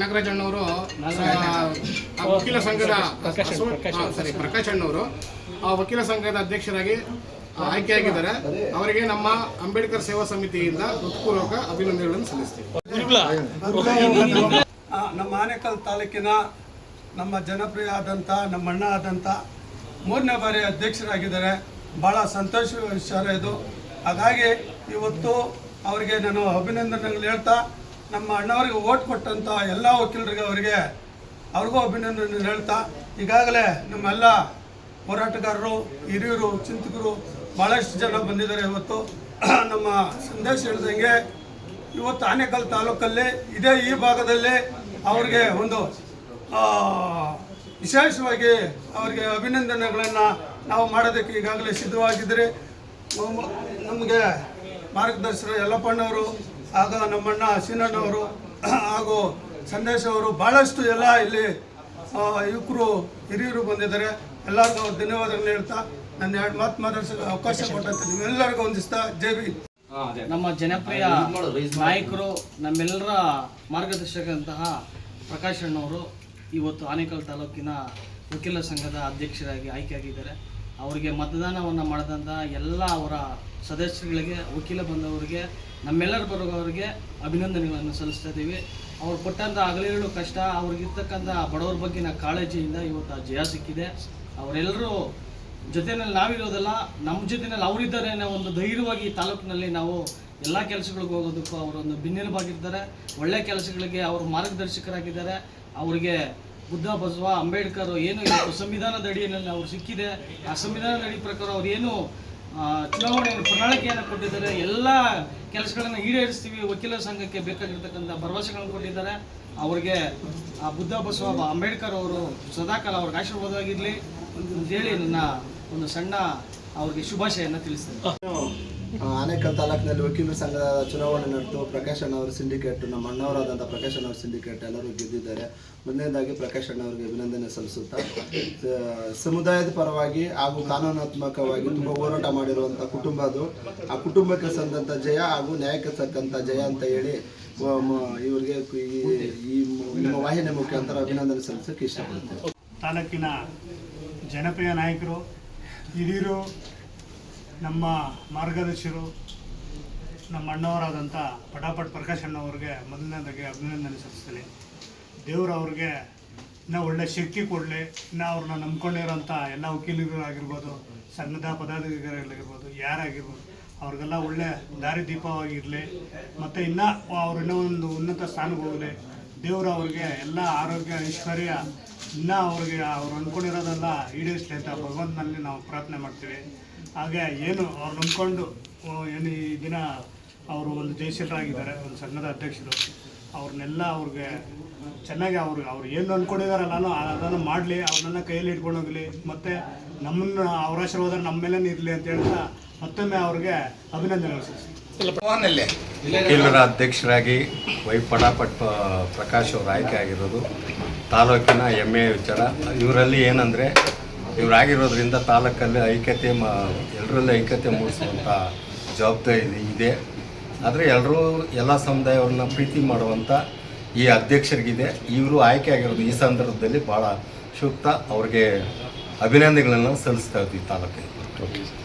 ನಾಗರಾಜ್ ಅಣ್ಣವರು ವಕೀಲ ಸಂಘದ ಪ್ರಕಾಶ್ ಅಣ್ಣವರು ವಕೀಲ ಸಂಘದ ಅಧ್ಯಕ್ಷರಾಗಿ ಆಯ್ಕೆಯಾಗಿದ್ದಾರೆ. ಅವರಿಗೆ ನಮ್ಮ ಅಂಬೇಡ್ಕರ್ ಸೇವಾ ಸಮಿತಿಯಿಂದ ಹೃತ್ಪೂರ್ವಕ ಅಭಿನಂದನೆಗಳನ್ನು ಸಲ್ಲಿಸ್ತೀವಿ. ನಮ್ಮ ಆನೇಕಲ್ ತಾಲೂಕಿನ ನಮ್ಮ ಜನಪ್ರಿಯ ಆದಂಥ ನಮ್ಮ ಅಣ್ಣ ಆದಂಥ 3ನೇ ಬಾರಿ ಅಧ್ಯಕ್ಷರಾಗಿದ್ದಾರೆ. ಭಾಳ ಸಂತೋಷದ ವಿಚಾರ ಇದು. ಹಾಗಾಗಿ ಇವತ್ತು ಅವರಿಗೆ ನಾನು ಅಭಿನಂದನೆಗಳು ಹೇಳ್ತಾ, ನಮ್ಮ ಅಣ್ಣವರಿಗೆ ಓಟ್ ಕೊಟ್ಟಂಥ ಎಲ್ಲ ವಕೀಲರಿಗೆ ಅವ್ರಿಗೂ ಅಭಿನಂದನೆ ಹೇಳ್ತಾ, ಈಗಾಗಲೇ ನಮ್ಮೆಲ್ಲ ಹೋರಾಟಗಾರರು, ಹಿರಿಯರು, ಚಿಂತಕರು ಭಾಳಷ್ಟು ಜನ ಬಂದಿದ್ದಾರೆ. ಇವತ್ತು ನಮ್ಮ ಸಂದೇಶ ಹೇಳಿದಂಗೆ ಇವತ್ತು ಆನೇಕಲ್ ತಾಲೂಕಲ್ಲಿ ಈ ಭಾಗದಲ್ಲಿ ಅವ್ರಿಗೆ ಒಂದು ವಿಶೇಷವಾಗಿ ಅವರಿಗೆ ಅಭಿನಂದನೆಗಳನ್ನು ನಾವು ಮಾಡೋದಕ್ಕೆ ಈಗಾಗಲೇ ಸಿದ್ಧವಾಗಿದ್ದರೆ, ನಮಗೆ ಮಾರ್ಗದರ್ಶಕರು ಯಲ್ಲಪ್ಪಣ್ಣವರು ಹಾಗೂ ನಮ್ಮಣ್ಣ ಸೀನಣ್ಣವರು ಹಾಗೂ ಸಂದೇಶ್ ಅವರು ಭಾಳಷ್ಟು ಎಲ್ಲ ಇಲ್ಲಿ ಯುವಕರು ಹಿರಿಯರು ಬಂದಿದ್ದಾರೆ. ಎಲ್ಲರಿಗೂ ಅವ್ರು ಧನ್ಯವಾದಗಳು ಹೇಳ್ತಾ ನನ್ನ 2 ಮಾತು ಮಾತಾಡ್ಸೋಕೆ ಅವಕಾಶ ಕೊಟ್ಟಂತ ನೀವೆಲ್ಲರಿಗೂ ಹೊಂದಿಸ್ತಾ ಜೈ ಭೀಮ್. ನಮ್ಮ ಜನಪ್ರಿಯ ನಾಯಕರು, ನಮ್ಮೆಲ್ಲರ ಮಾರ್ಗದರ್ಶಕಂತಹ ಪ್ರಕಾಶ್ ಅಣ್ಣವರು ಇವತ್ತು ಆನೇಕಲ್ ತಾಲೂಕಿನ ವಕೀಲ ಸಂಘದ ಅಧ್ಯಕ್ಷರಾಗಿ ಆಯ್ಕೆಯಾಗಿದ್ದಾರೆ. ಅವರಿಗೆ ಮತದಾನವನ್ನು ಮಾಡಿದಂಥ ಎಲ್ಲ ಅವರ ಸದಸ್ಯರುಗಳಿಗೆ, ವಕೀಲ ಬಂದವರಿಗೆ, ನಮ್ಮೆಲ್ಲರ ಬರೋವರಿಗೆ ಅಭಿನಂದನೆಗಳನ್ನು ಸಲ್ಲಿಸ್ತಾ ಇದ್ದೀವಿ. ಅವ್ರು ಪಟ್ಟಂಥ ಹಗಲಿರುಳು ಕಷ್ಟ, ಅವ್ರಿಗಿರ್ತಕ್ಕಂಥ ಬಡವರ ಬಗ್ಗಿನ ಕಾಳಜಿಯಿಂದ ಇವತ್ತು ಜಯ ಸಿಕ್ಕಿದೆ. ಅವರೆಲ್ಲರೂ ಜೊತೆಯಲ್ಲಿ ನಾವಿರೋದಲ್ಲ, ನಮ್ಮ ಜೊತೆಯಲ್ಲಿ ಅವರಿದ್ದಾರೆ ಅನ್ನೋ ಒಂದು ಧೈರ್ಯವಾಗಿ ಈ ತಾಲೂಕಿನಲ್ಲಿ ನಾವು ಎಲ್ಲ ಕೆಲಸಗಳಿಗೆ ಹೋಗೋದಕ್ಕೂ ಅವರೊಂದು ಬೆನ್ನೆಲುಬಾಗಿರ್ತಾರೆ. ಒಳ್ಳೆ ಕೆಲಸಗಳಿಗೆ ಅವರು ಮಾರ್ಗದರ್ಶಕರಾಗಿದ್ದಾರೆ. ಅವರಿಗೆ ಬುದ್ಧ, ಬಸವ, ಅಂಬೇಡ್ಕರ್ ಏನು ಇವತ್ತು ಸಂವಿಧಾನದ ಅಡಿಯಲ್ಲಿ ಅವ್ರು ಸಿಕ್ಕಿದೆ. ಆ ಸಂವಿಧಾನದ ಅಡಿ ಪ್ರಕಾರ ಅವ್ರು ಏನು ಚುನಾವಣೆಯನ್ನು ಪ್ರಣಾಳಿಕೆಯನ್ನು ಕೊಟ್ಟಿದ್ದಾರೆ, ಎಲ್ಲ ಕೆಲಸಗಳನ್ನು ಈಡೇರಿಸ್ತೀವಿ, ವಕೀಲರ ಸಂಘಕ್ಕೆ ಬೇಕಾಗಿರ್ತಕ್ಕಂಥ ಭರವಸೆಗಳನ್ನು ಕೊಟ್ಟಿದ್ದಾರೆ. ಅವರಿಗೆ ಆ ಬುದ್ಧ, ಬಸವ, ಅಂಬೇಡ್ಕರ್ ಅವರು ಸದಾಕಾಲ ಅವ್ರಿಗೆ ಆಶೀರ್ವಾದವಾಗಿರಲಿ ಅಂತೇಳಿ ನನ್ನ ಒಂದು ಸಣ್ಣ ಅವ್ರಿಗೆ ಶುಭಾಶಯವನ್ನು ತಿಳಿಸ್ತೇನೆ. ಆನೇಕಲ್ ತಾಲೂಕಿನಲ್ಲಿ ವಕೀಲರ ಸಂಘದ ಚುನಾವಣೆ ನಡೆದು ಪ್ರಕಾಶ್ ಅಣ್ಣವರ ಸಿಂಡಿಕೇಟ್, ನಮ್ಮ ಅಣ್ಣವರಾದಂಥ ಪ್ರಕಾಶ್ ಅಣ್ಣವ್ರ ಸಿಂಡಿಕೇಟ್ ಎಲ್ಲರೂ ಗೆದ್ದಿದ್ದಾರೆ. ಮೊದಲನೇದಾಗಿ ಪ್ರಕಾಶ್ ಅಣ್ಣವರಿಗೆ ಅಭಿನಂದನೆ ಸಲ್ಲಿಸುತ್ತಾ, ಸಮುದಾಯದ ಪರವಾಗಿ ಹಾಗೂ ಕಾನೂನಾತ್ಮಕವಾಗಿ ತುಂಬ ಹೋರಾಟ ಮಾಡಿರುವಂಥ ಕುಟುಂಬ ಅದು. ಆ ಕುಟುಂಬಕ್ಕೆ ಸಂದಂಥ ಜಯ ಹಾಗೂ ನ್ಯಾಯಕ್ಕೆ ತಕ್ಕಂಥ ಜಯ ಅಂತ ಹೇಳಿ ಇವರಿಗೆ ಈ ನಿಮ್ಮ ವಾಹಿನಿ ಮುಖಾಂತರ ಅಭಿನಂದನೆ ಸಲ್ಲಿಸೋಕ್ಕೆ ಇಷ್ಟಪಡ್ತೇವೆ. ತಾಲೂಕಿನ ಜನಪ್ರಿಯ ನಾಯಕರು, ಹಿರಿಯರು, ನಮ್ಮ ಮಾರ್ಗದರ್ಶಕರು, ನಮ್ಮ ಅಣ್ಣವರಾದಂಥ ಪಟಾಪಟ್ ಪ್ರಕಾಶ್ ಅಣ್ಣವ್ರಿಗೆ ಮೊದಲನೇದಾಗಿ ಅಭಿನಂದನೆ ಸಲ್ಲಿಸ್ತೀನಿ. ದೇವರು ಅವ್ರಿಗೆ ಇನ್ನೂ ಒಳ್ಳೆ ಶಕ್ತಿ ಕೊಡಲಿ. ಇನ್ನೂ ಅವ್ರನ್ನ ನಂಬ್ಕೊಂಡಿರೋಂಥ ಎಲ್ಲ ವಕೀಲರಾಗಿರ್ಬೋದು, ಸಂಘದ ಪದಾಧಿಕಾರಿಗಳಾಗಿರ್ಬೋದು, ಯಾರಾಗಿರ್ಬೋದು, ಅವ್ರಿಗೆಲ್ಲ ಒಳ್ಳೆ ದಾರಿದೀಪವಾಗಿರಲಿ. ಮತ್ತು ಇನ್ನೂ ಒಂದು ಉನ್ನತ ಸ್ಥಾನಕ್ಕೆ ಹೋಗಲಿ. ದೇವರು ಅವ್ರಿಗೆ ಎಲ್ಲ ಆರೋಗ್ಯ, ಐಶ್ವರ್ಯ ಇನ್ನೂ ಅವ್ರಿಗೆ ಅವ್ರು ಅಂದ್ಕೊಂಡಿರೋದೆಲ್ಲ ಈಡೇರಿಸಲಿ ಅಂತ ಭಗವಂತನಲ್ಲಿ ನಾವು ಪ್ರಾರ್ಥನೆ ಮಾಡ್ತೀವಿ. ಹಾಗೆ ಏನು ಅವ್ರು ನಂಬ್ಕೊಂಡು ಏನು ಈ ದಿನ ಅವರು ಒಂದು ಜಯಶೀಲರಾಗಿದ್ದಾರೆ, ಒಂದು ಸಂಘದ ಅಧ್ಯಕ್ಷರು. ಅವ್ರನ್ನೆಲ್ಲ ಅವ್ರಿಗೆ ಚೆನ್ನಾಗಿ ಅವ್ರು ಏನು ಅಂದ್ಕೊಂಡಿದಾರಲ್ಲ ಅದನ್ನು ಮಾಡಲಿ, ಅವ್ರನ್ನೆಲ್ಲ ಕೈಯಲ್ಲಿ ಇಟ್ಕೊಂಡು ಹೋಗಲಿ. ಮತ್ತು ನಮ್ಮನ್ನು ಅವ್ರ ಆಶೀರ್ವಾದ ನಮ್ಮ ಮೇಲೆ ಇರಲಿ ಅಂತ ಹೇಳ್ತಾ ಮತ್ತೊಮ್ಮೆ ಅವ್ರಿಗೆ ಅಭಿನಂದನೆಗಳು ಸಲ್ಲಿಸ್ತೀನಿ. ವಕೀಲರ ಅಧ್ಯಕ್ಷರಾಗಿ ಪಟಾಪಟ್ ಪ್ರಕಾಶ್ ಅವರು ಆಯ್ಕೆ ಆಗಿರೋದು ತಾಲೂಕಿನ ಹೆಮ್ಮೆಯ ವಿಚಾರ. ಇವರಲ್ಲಿ ಏನಂದರೆ ಇವರಾಗಿರೋದ್ರಿಂದ ತಾಲೂಕಲ್ಲಿ ಐಕ್ಯತೆ ಎಲ್ಲರಲ್ಲಿ ಐಕ್ಯತೆ ಮೂಡಿಸುವಂಥ ಜವಾಬ್ದಾರಿ ಇದೆ. ಆದರೆ ಎಲ್ಲರೂ ಎಲ್ಲ ಸಮುದಾಯವ್ರನ್ನ ಪ್ರೀತಿ ಮಾಡುವಂಥ ಈ ಅಧ್ಯಕ್ಷರಿಗಿದೆ. ಇವರು ಆಯ್ಕೆ ಆಗಿರೋದು ಈ ಸಂದರ್ಭದಲ್ಲಿ ಭಾಳ ಸೂಕ್ತ. ಅವ್ರಿಗೆ ಅಭಿನಂದನೆಗಳನ್ನು ಸಲ್ಲಿಸ್ತಾ ಇದ್ದೀವಿ ತಾಲೂಕಿನ.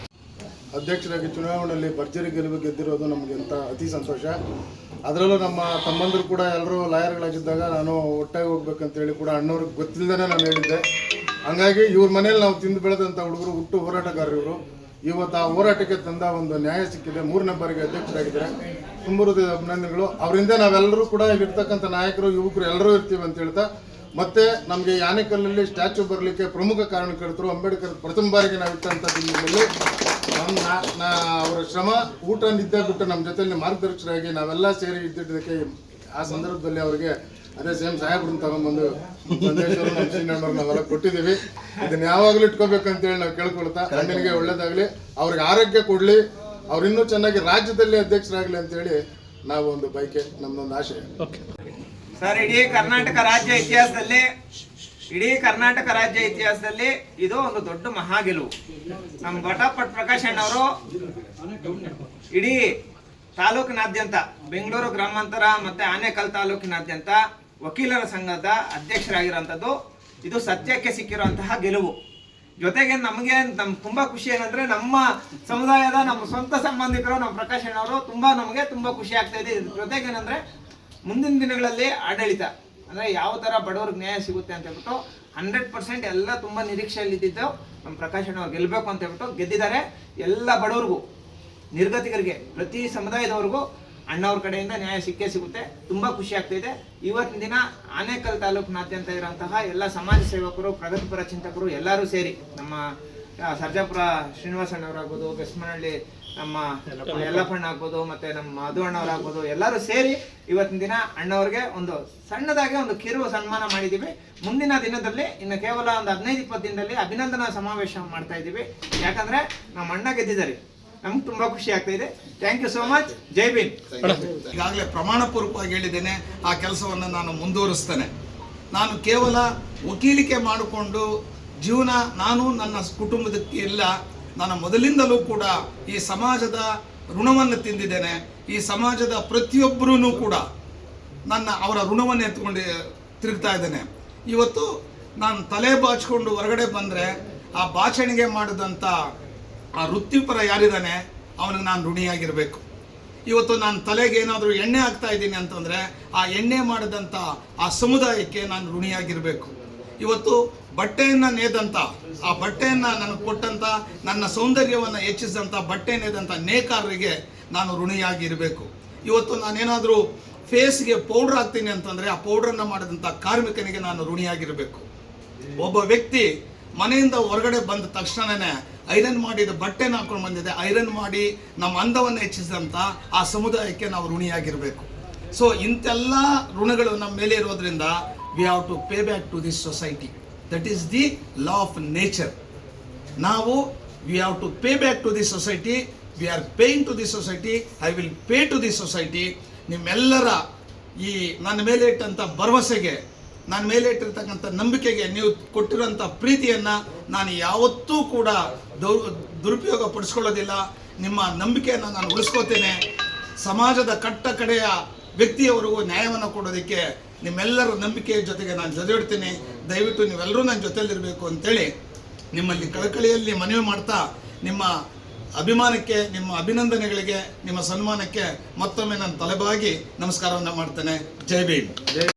ಅಧ್ಯಕ್ಷರಾಗಿ ಚುನಾವಣೆಯಲ್ಲಿ ಭರ್ಜರಿ ಗೆಲುವು ಗೆದ್ದಿರೋದು ನಮಗೆ ಅಂತ ಅತಿ ಸಂತೋಷ. ಅದರಲ್ಲೂ ನಮ್ಮ ತಮ್ಮಂದರು ಕೂಡ ಎಲ್ಲರೂ ಲಾಯರ್ಗಳಾಗಿದ್ದಾಗ ನಾನು ಒಟ್ಟಾಗಿ ಹೋಗ್ಬೇಕಂತೇಳಿ ಕೂಡ ಅಣ್ಣವ್ರಿಗೆ ಗೊತ್ತಿಲ್ಲದೇ ನಾನು ಹೇಳಿದ್ದೆ. ಹಂಗಾಗಿ ಇವ್ರ ಮನೇಲಿ ನಾವು ತಿಂದು ಬೆಳೆದಂಥ ಹುಡುಗರು, ಹುಟ್ಟು ಹೋರಾಟಗಾರರು ಇವರು. ಇವತ್ತು ಆ ಹೋರಾಟಕ್ಕೆ ತಂದ ಒಂದು ನ್ಯಾಯ ಸಿಕ್ಕಿದೆ. 3ನೇ ಬಾರಿಗೆ ಅಧ್ಯಕ್ಷರಾಗಿದ್ದಾರೆ. ತುಂಬ ಹೃದಯದ ಅಭಿನಂದನೆಗಳು. ಅವರಿಂದ ನಾವೆಲ್ಲರೂ ಕೂಡ ಇಲ್ಲಿರ್ತಕ್ಕಂಥ ನಾಯಕರು, ಯುವಕರು ಎಲ್ಲರೂ ಇರ್ತೀವಿ ಅಂತ ಹೇಳ್ತಾ, ಮತ್ತು ನಮಗೆ ಆನೇಕಲ್ಲಲ್ಲಿ ಸ್ಟ್ಯಾಚ್ಯೂ ಬರಲಿಕ್ಕೆ ಪ್ರಮುಖ ಕಾರಣಕರ್ತರು ಅಂಬೇಡ್ಕರ್ ಪ್ರಥಮ ಬಾರಿಗೆ ನಾವು ಇಟ್ಟಂಥ ದಿನದಲ್ಲಿ ಅವರ ಶ್ರಮ, ಊಟ, ನಿದ್ದೆ ಬಿಟ್ಟು ನಮ್ಮ ಜೊತೆಯಲ್ಲಿ ಮಾರ್ಗದರ್ಶಕರಾಗಿ ನಾವೆಲ್ಲ ಸೇರಿ ಇದ್ದಿದ್ದಕ್ಕೆ ಆ ಸಂದರ್ಭದಲ್ಲಿ ಅವರಿಗೆ ಅದೇ ಸೇಮ್ ಸಾಹೇಬ್ರನ್ನ ತಗೊಂಡ್ಬಂದು ಸಂದೇಶವರು, ನಮ್ಮ ಶ್ರೀನಣ್ಣವ್ರು ನಾವೆಲ್ಲ ಕೊಟ್ಟಿದ್ದೀವಿ. ಇದನ್ನು ಯಾವಾಗಲೂ ಇಟ್ಕೋಬೇಕಂತೇಳಿ ನಾವು ಕೇಳ್ಕೊಳ್ತಾ, ಅಣ್ಣನಿಗೆ ಒಳ್ಳೇದಾಗಲಿ, ಅವ್ರಿಗೆ ಆರೋಗ್ಯ ಕೊಡಲಿ, ಅವ್ರು ಇನ್ನೂ ಚೆನ್ನಾಗಿ ರಾಜ್ಯದಲ್ಲಿ ಅಧ್ಯಕ್ಷರಾಗಲಿ ಅಂತೇಳಿ ನಾವು ಒಂದು ಬಯಕೆ, ನಮ್ಮದೊಂದು ಆಶೆ. ಸರ್, ಇಡೀ ಕರ್ನಾಟಕ ರಾಜ್ಯ ಇತಿಹಾಸದಲ್ಲಿ ಇದು ಒಂದು ದೊಡ್ಡ ಮಹಾ ಗೆಲುವು. ನಮ್ಮ ಪಟಾಪಟ್ ಪ್ರಕಾಶ್ ಅಣ್ಣವರು ಇಡೀ ತಾಲೂಕಿನಾದ್ಯಂತ, ಬೆಂಗಳೂರು ಗ್ರಾಮಾಂತರ ಮತ್ತೆ ಆನೇಕಲ್ ತಾಲೂಕಿನಾದ್ಯಂತ ವಕೀಲರ ಸಂಘದ ಅಧ್ಯಕ್ಷರಾಗಿರೋಂಥದ್ದು ಇದು ಸತ್ಯಕ್ಕೆ ಸಿಕ್ಕಿರುವಂತಹ ಗೆಲುವು. ಜೊತೆಗೆ ನಮಗೆ ತುಂಬಾ ಖುಷಿ ಏನಂದ್ರೆ ನಮ್ಮ ಸಮುದಾಯದ ನಮ್ಮ ಸ್ವಂತ ಸಂಬಂಧಿಕರು ನಮ್ಮ ಪ್ರಕಾಶ್ ಅಣ್ಣವರು ನಮಗೆ ತುಂಬಾ ಖುಷಿ ಆಗ್ತಾ ಇದೆ. ಇದ್ರ ಜೊತೆಗೆ ಏನಂದ್ರೆ ಮುಂದಿನ ದಿನಗಳಲ್ಲಿ ಆಡಳಿತ ಅಂದ್ರೆ ಯಾವ ತರ ಬಡವ್ರಿಗೆ ನ್ಯಾಯ ಸಿಗುತ್ತೆ ಅಂತ ಹೇಳ್ಬಿಟ್ಟು 100% ಎಲ್ಲ ತುಂಬಾ ನಿರೀಕ್ಷೆಯಲ್ಲಿ ಇದ್ದಿದ್ದು ನಮ್ಮ ಪ್ರಕಾಶ್ ಅಣ್ಣವ್ರು ಗೆಲ್ಲಬೇಕು ಅಂತ ಹೇಳ್ಬಿಟ್ಟು ಗೆದ್ದಿದ್ದಾರೆ. ಎಲ್ಲ ಬಡವ್ರಿಗೂ, ನಿರ್ಗತಿಕರಿಗೆ, ಪ್ರತಿ ಸಮುದಾಯದವ್ರಿಗೂ ಅಣ್ಣವ್ರ ಕಡೆಯಿಂದ ನ್ಯಾಯ ಸಿಕ್ಕೇ ಸಿಗುತ್ತೆ. ತುಂಬಾ ಖುಷಿ ಆಗ್ತಿದೆ. ಇವತ್ತಿನ ದಿನ ಆನೇಕಲ್ ತಾಲೂಕಿನಾದ್ಯಂತ ಇರುವಂತಹ ಎಲ್ಲ ಸಮಾಜ ಸೇವಕರು, ಪ್ರಗತಿಪರ ಚಿಂತಕರು ಎಲ್ಲರೂ ಸೇರಿ ನಮ್ಮ ಸರ್ಜಾಪುರ ಶ್ರೀನಿವಾಸಣ್ಣವರಾಗ್ಬೋದು, ಬೆಸ್ಮನಹಳ್ಳಿ ನಮ್ಮ ಯಲ್ಲಪ್ಪಣ್ಣ ಆಗ್ಬೋದು, ಮತ್ತೆ ನಮ್ಮ ಮಧು ಅಣ್ಣವರಾಗ್ಬೋದು, ಎಲ್ಲರೂ ಸೇರಿ ಇವತ್ತಿನ ದಿನ ಅಣ್ಣವ್ರಿಗೆ ಒಂದು ಸಣ್ಣದಾಗಿ ಒಂದು ಕಿರು ಸನ್ಮಾನ ಮಾಡಿದ್ದೀವಿ. ಮುಂದಿನ ದಿನದಲ್ಲಿ ಇನ್ನು ಕೇವಲ ಒಂದು 15-20 ದಿನದಲ್ಲಿ ಅಭಿನಂದನಾ ಸಮಾವೇಶ ಮಾಡ್ತಾ ಇದ್ದೀವಿ. ಯಾಕಂದ್ರೆ ನಮ್ಮ ಅಣ್ಣ ಗೆದ್ದಿದ್ದಾರೆ, ನಮ್ಗೆ ತುಂಬಾ ಖುಷಿ ಆಗ್ತಾ ಇದೆ. Thank you so much. Jai Bhim. ಈಗಾಗಲೇ ಪ್ರಮಾಣ ಪೂರ್ವಕವಾಗಿ ಹೇಳಿದ್ದೇನೆ, ಆ ಕೆಲಸವನ್ನು ನಾನು ಮುಂದುವರಿಸ್ತೇನೆ. ನಾನು ಕೇವಲ ವಕೀಲಿಕೆ ಮಾಡಿಕೊಂಡು ಜೀವನ ನಾನು ನನ್ನ ಕುಟುಂಬದಕ್ಕೆ ಇಲ್ಲ, ನಾನು ಮೊದಲಿಂದಲೂ ಕೂಡ ಈ ಸಮಾಜದ ಋಣವನ್ನು ತಿಂದಿದ್ದೇನೆ. ಈ ಸಮಾಜದ ಪ್ರತಿಯೊಬ್ಬರೂ ಕೂಡ ಅವರ ಋಣವನ್ನು ಎತ್ಕೊಂಡು ತಿರುಗ್ತಾ ಇದ್ದೇನೆ. ಇವತ್ತು ನಾನು ತಲೆ ಬಾಚಿಕೊಂಡು ಹೊರಗಡೆ ಬಂದರೆ ಆ ಬಾಚಣಿಗೆ ಮಾಡಿದಂಥ ಆ ವೃತ್ತಿಪರ ಯಾರಿದ್ದಾನೆ ಅವನಿಗೆ ನಾನು ಋಣಿಯಾಗಿರಬೇಕು. ಇವತ್ತು ನಾನು ತಲೆಗೆ ಏನಾದರೂ ಎಣ್ಣೆ ಹಾಕ್ತಾ ಇದ್ದೀನಿ ಅಂತಂದರೆ ಆ ಎಣ್ಣೆ ಮಾಡಿದಂಥ ಆ ಸಮುದಾಯಕ್ಕೆ ನಾನು ಋಣಿಯಾಗಿರಬೇಕು. ಇವತ್ತು ಬಟ್ಟೆಯನ್ನು ನೇದಂಥ, ಆ ಬಟ್ಟೆಯನ್ನು ನನಗೆ ಕೊಟ್ಟಂಥ, ನನ್ನ ಸೌಂದರ್ಯವನ್ನು ಹೆಚ್ಚಿಸಿದಂಥ ಬಟ್ಟೆ ನೇದಂಥ ನೇಕಾರರಿಗೆ ನಾನು ಋಣಿಯಾಗಿರಬೇಕು. ಇವತ್ತು ನಾನೇನಾದರೂ ಫೇಸ್ಗೆ ಪೌಡ್ರ್ ಹಾಕ್ತೀನಿ ಅಂತಂದರೆ ಆ ಪೌಡ್ರನ್ನು ಮಾಡಿದಂಥ ಕಾರ್ಮಿಕನಿಗೆ ನಾನು ಋಣಿಯಾಗಿರಬೇಕು. ಒಬ್ಬ ವ್ಯಕ್ತಿ ಮನೆಯಿಂದ ಹೊರಗಡೆ ಬಂದ ತಕ್ಷಣವೇ ಐರನ್ ಮಾಡಿದ ಬಟ್ಟೆನ ಹಾಕೊಂಡು ಬಂದಿದೆ, ಐರನ್ ಮಾಡಿ ನಮ್ಮ ಅಂದವನ್ನು ಹೆಚ್ಚಿಸಿದಂಥ ಆ ಸಮುದಾಯಕ್ಕೆ ನಾವು ಋಣಿಯಾಗಿರಬೇಕು. ಸೊ ಇಂತೆಲ್ಲ ಋಣಗಳು ನಮ್ಮ ಮೇಲೆ ಇರೋದ್ರಿಂದ we have to pay back to this society. That is the law of nature. ನಾವು we have to pay back to this society. We are paying to this society. I will pay to this society. ನಿಮ್ಮೆಲ್ಲರ ಈ ನನ್ನ ಮೇಲೆ ಇಟ್ಟಂಥ ಭರವಸೆಗೆ, ನನ್ನ ಮೇಲೆ ಇಟ್ಟಿರ್ತಕ್ಕಂಥ ನಂಬಿಕೆಗೆ, ನೀವು ಕೊಟ್ಟಿರೋಂಥ ಪ್ರೀತಿಯನ್ನು ನಾನು ಯಾವತ್ತೂ ಕೂಡ ದುರುಪಯೋಗ ಪಡಿಸ್ಕೊಳ್ಳೋದಿಲ್ಲ. ನಿಮ್ಮ ನಂಬಿಕೆಯನ್ನು ನಾನು ಉಳಿಸ್ಕೋತೇನೆ. ಸಮಾಜದ ಕಟ್ಟ ಕಡೆಯ ವ್ಯಕ್ತಿಯವರೆಗೂ ನ್ಯಾಯವನ್ನು ಕೊಡೋದಕ್ಕೆ ನಿಮ್ಮೆಲ್ಲರ ನಂಬಿಕೆಯ ಜೊತೆಗೆ ನಾನು ಜೊತೆಗಿಡ್ತೀನಿ. ದಯವಿಟ್ಟು ನೀವೆಲ್ಲರೂ ನನ್ನ ಜೊತೆಯಲ್ಲಿರಬೇಕು ಅಂತೇಳಿ ನಿಮ್ಮಲ್ಲಿ ಕಳಕಳಿಯಲ್ಲಿ ಮನವಿ ಮಾಡ್ತಾ, ನಿಮ್ಮ ಅಭಿಮಾನಕ್ಕೆ, ನಿಮ್ಮ ಅಭಿನಂದನೆಗಳಿಗೆ, ನಿಮ್ಮ ಸನ್ಮಾನಕ್ಕೆ ಮತ್ತೊಮ್ಮೆ ನಾನು ತಲೆಬಾಗಿ ನಮಸ್ಕಾರವನ್ನು ಮಾಡ್ತೇನೆ. ಜೈ ಭೀಮ್.